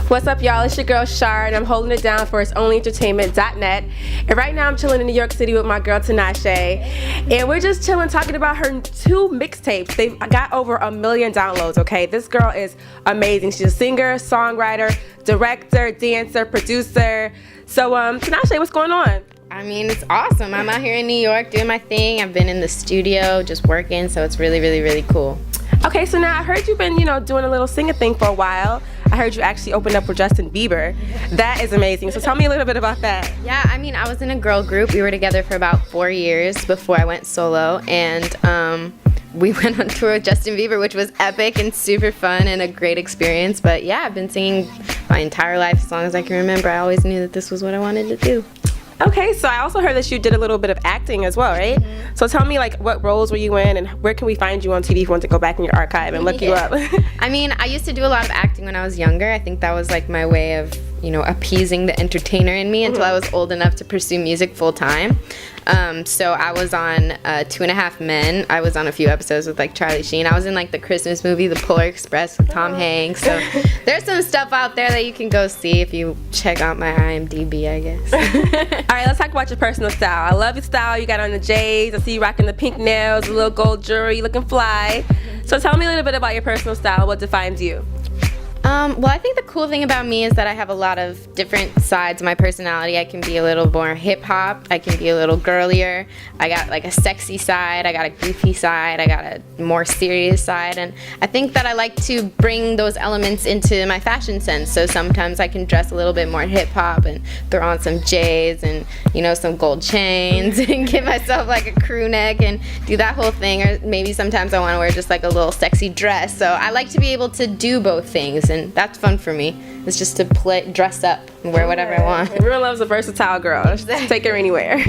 What's up, y'all? It's your girl Sharde, and I'm holding it down for itsonlyentertainment.net. And right now I'm chilling in New York City with my girl Tinashe, and we're just chilling talking about her 2 mixtapes. They've got over 1 million downloads, okay? This girl is amazing. She's a singer, songwriter, director, dancer, producer. So, Tinashe, what's going on? I mean, it's awesome. I'm out here in New York doing my thing. I've been in the studio just working, so it's really, really, really cool. Okay, so now I heard you've been, doing a little singing thing for a while. I heard you actually opened up with Justin Bieber. That is amazing. So tell me a little bit about that. Yeah, I mean, I was in a girl group. We were together for about 4 years before I went solo, and we went on tour with Justin Bieber, which was epic and super fun and a great experience. But yeah, I've been singing my entire life as long as I can remember. I always knew that this was what I wanted to do. Okay, so I also heard that you did a little bit of acting as well, right? Mm-hmm. So tell me, what roles were you in, and where can we find you on TV if you want to go back in your archive and look you up? I mean, I used to do a lot of acting when I was younger. I think that was my way of, appeasing the entertainer in me until I was old enough to pursue music full time. So I was on 2.5 Men. I was on a few episodes with Charlie Sheen. I was in the Christmas movie, The Polar Express with Tom Hanks. So there's some stuff out there that you can go see if you check out my IMDb, I guess. All right, let's talk about your personal style. I love your style. You got on the J's. I see you rocking the pink nails, the little gold jewelry, looking fly. So tell me a little bit about your personal style. What defines you? Well, I think the cool thing about me is that I have a lot of different sides of my personality. I can be a little more hip-hop. I can be a little girlier. I got a sexy side. I got a goofy side. I got a more serious side. And I think that I like to bring those elements into my fashion sense. So sometimes I can dress a little bit more hip-hop and throw on some J's and, some gold chains and give myself a crew neck and do that whole thing. Or maybe sometimes I want to wear just a little sexy dress. So I like to be able to do both things. And that's fun for me. It's just to dress up and wear whatever I want. Everyone loves a versatile girl. Just take her anywhere.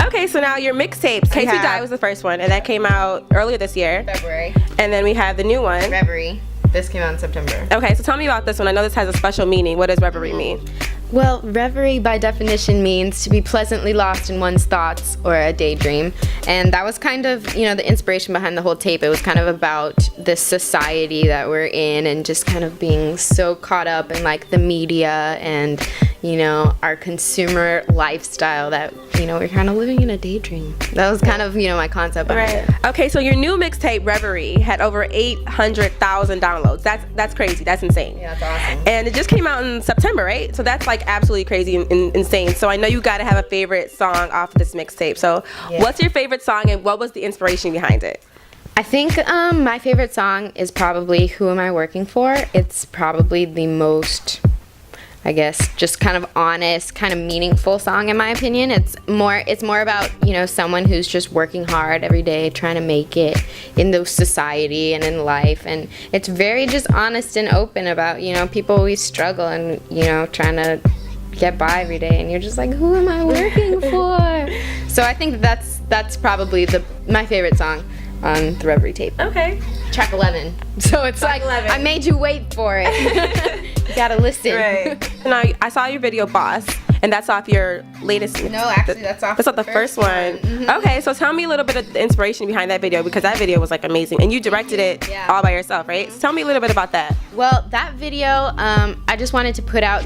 Okay, so now your mixtapes. Case We Die was the first one, and that came out earlier this year. February. And then we have the new one. Reverie. This came out in September. Okay, so tell me about this one. I know this has a special meaning. What does Reverie mean? Well, reverie by definition means to be pleasantly lost in one's thoughts or a daydream. And that was kind of, the inspiration behind the whole tape. It was kind of about this society that we're in and just kind of being so caught up in the media and, our consumer lifestyle that, we're kind of living in a daydream. That was kind of, my concept behind it. Okay, so your new mixtape, Reverie, had over 800,000 downloads. That's crazy. That's insane. Yeah, that's awesome. And it just came out in September, right? So that's absolutely crazy and insane. So I know you got to have a favorite song off of this mixtape. So what's your favorite song and what was the inspiration behind it? I think my favorite song is probably Who Am I Working For? It's probably the most, I guess, just kind of honest, kind of meaningful song in my opinion. It's more about, someone who's just working hard every day, trying to make it in the society and in life. And it's very just honest and open about, people always struggle and, trying to get by every day. And you're just who am I working for? So I think that's probably my favorite song on the Reverie tape. Okay. Track 11. So it's 11. I made you wait for it. You gotta listen. Right. Now, I saw your video, Boss, and that's off your latest. No, actually, that's off the first one. Mm-hmm. Okay, so tell me a little bit of the inspiration behind that video, because that video was amazing, and you directed it all by yourself, right? So tell me a little bit about that. Well, that video, I just wanted to put out,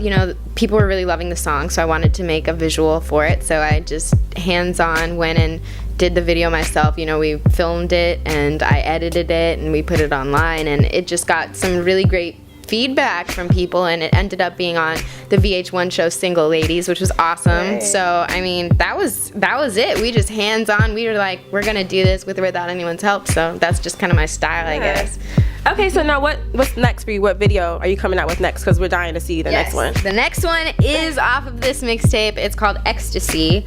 people were really loving the song, so I wanted to make a visual for it. So I just hands-on went and did the video myself. We filmed it and I edited it and we put it online, and it just got some really great feedback from people, and it ended up being on the VH1 show Single Ladies, which was awesome. Right. So I mean, that was it. We just hands-on. We were we're gonna do this with or without anyone's help. So that's just kind of my style, I guess. Okay, so now what's next for you? What video are you coming out with next? Because we're dying to see the next one. The next one is off of this mixtape. It's called Ecstasy.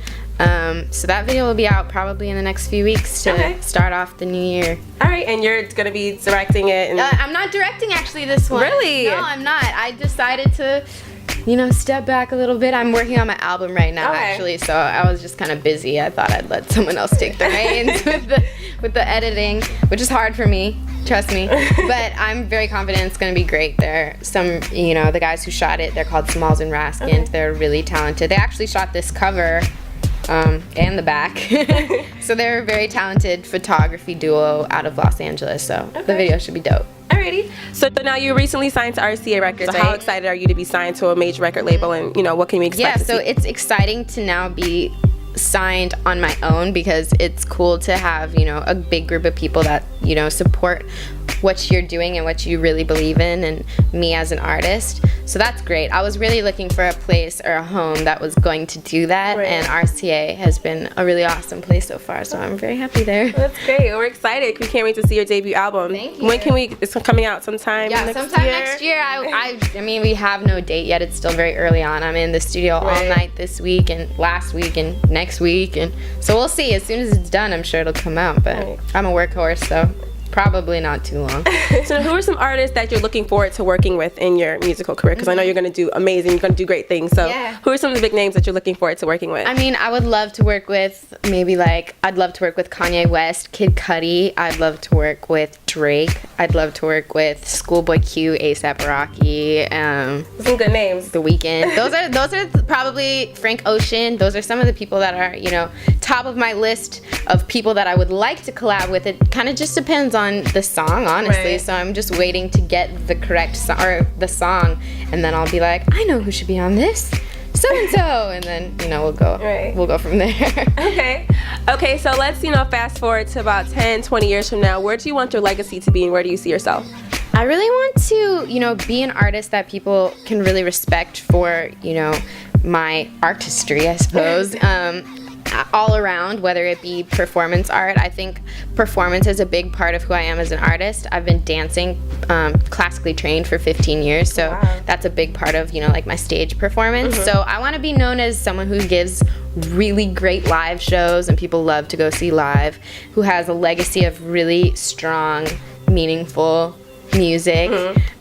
So that video will be out probably in the next few weeks to start off the new year. All right, and you're going to be directing it? I'm not directing actually this one. Really? No, I'm not. I decided to, step back a little bit. I'm working on my album right now actually, so I was just kind of busy. I thought I'd let someone else take the reins with the editing, which is hard for me. Trust me. But I'm very confident it's going to be great. There are some, the guys who shot it, they're called Smalls and Raskins. Okay. They're really talented. They actually shot this cover and the back. So they're a very talented photography duo out of Los Angeles. So the video should be dope. All right. Alrighty. So now you recently signed to RCA Records. So how excited are you to be signed to a major record label, and what can we expect to see? So it's exciting to now be signed on my own, because it's cool to have a big group of people that support what you're doing and what you really believe in, and me as an artist. So that's great. I was really looking for a place or a home that was going to do that, and RCA has been a really awesome place so far, so I'm very happy there. That's great. We're excited. We can't wait to see your debut album. Thank you. When can we, it's coming out sometime next year? Sometime next year. I mean, we have no date yet. It's still very early on. I'm in the studio all night this week and last week and next week, and so we'll see. As soon as it's done, I'm sure it'll come out, but I'm a workhorse, so probably not too long. So who are some artists that you're looking forward to working with in your musical career? Because I know you're going to do amazing, you're going to do great things. So who are some of the big names that you're looking forward to working with? I mean, I would love to work with I'd love to work with Kanye West, Kid Cudi. I'd love to work with Drake. I'd love to work with Schoolboy Q, A$AP Rocky. Some good names. The Weeknd. Those are probably Frank Ocean. Those are some of the people that are top of my list of people that I would like to collab with. It kind of just depends on the song, honestly. So I'm just waiting to get the correct the song, and then I'll be like, I know who should be on this. So and so, and then we'll go from there. Okay, so let's fast forward to about 10-20 years from now. Where do you want your legacy to be, and where do you see yourself? I really want to be an artist that people can really respect for my artistry, I suppose. All around, whether it be performance art. I think performance is a big part of who I am as an artist. I've been dancing, classically trained for 15 years, so that's a big part of like my stage performance. So I want to be known as someone who gives really great live shows and people love to go see live, who has a legacy of really strong, meaningful music,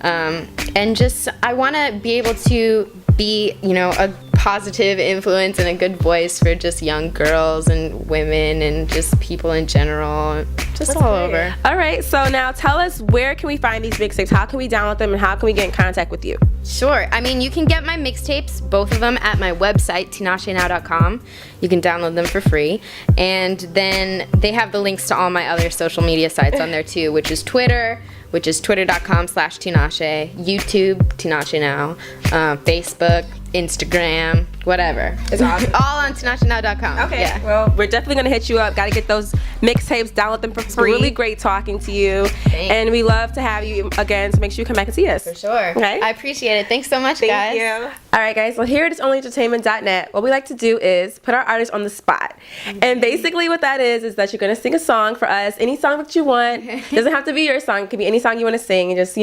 and just I want to be able to be a positive influence and a good voice for just young girls and women and just people in general, just all over. All right, so now tell us, where can we find these mixtapes? How can we download them, and how can we get in contact with you? Sure. I mean, you can get my mixtapes, both of them, at my website, tinashenow.com. You can download them for free. And then they have the links to all my other social media sites on there too, which is Twitter, which is twitter.com/Tinashe, YouTube, Tinashe Now, Facebook, Instagram, whatever. It's all on tinashenow.com. Okay, well, we're definitely going to hit you up. Got to get those mixtapes, download them for free. Really great talking to you. Thanks. And we love to have you again, so make sure you come back and see us. For sure. Okay? I appreciate it. Thanks so much, guys. Thank you. All right, guys, well, here at onlyentertainment.net, what we like to do is put our artists on the spot. And basically what that is that you're going to sing a song for us, any song that you want. Doesn't have to be your song. It could be any song you want to sing, and just,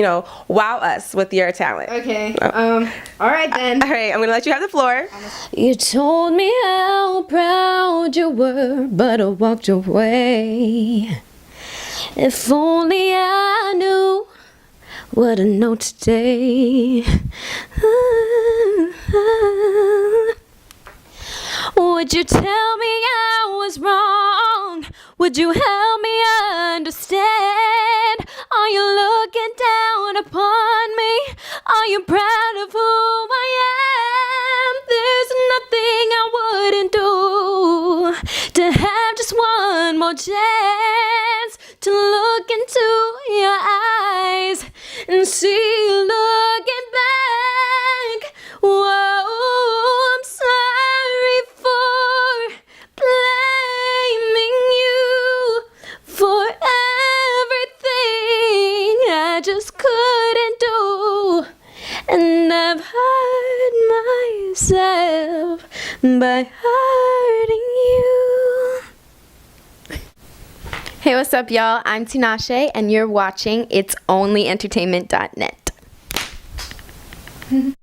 wow us with your talent. Okay. All right, then. All right, I'm going to let you have the floor. You told me how proud you were, but I walked away. If only I knew what I know today. Would you tell me I was wrong? Would you help me understand? Are you looking down upon me? Are you proud of who I am? There's nothing I wouldn't do to have just one more chance to look into your eyes and see you looking back. Whoa, I'm sorry for blaming you for everything I just couldn't do. And I've hurt myself by hurting you. Hey, what's up, y'all? I'm Tinashe, and you're watching It's Only Entertainment.net.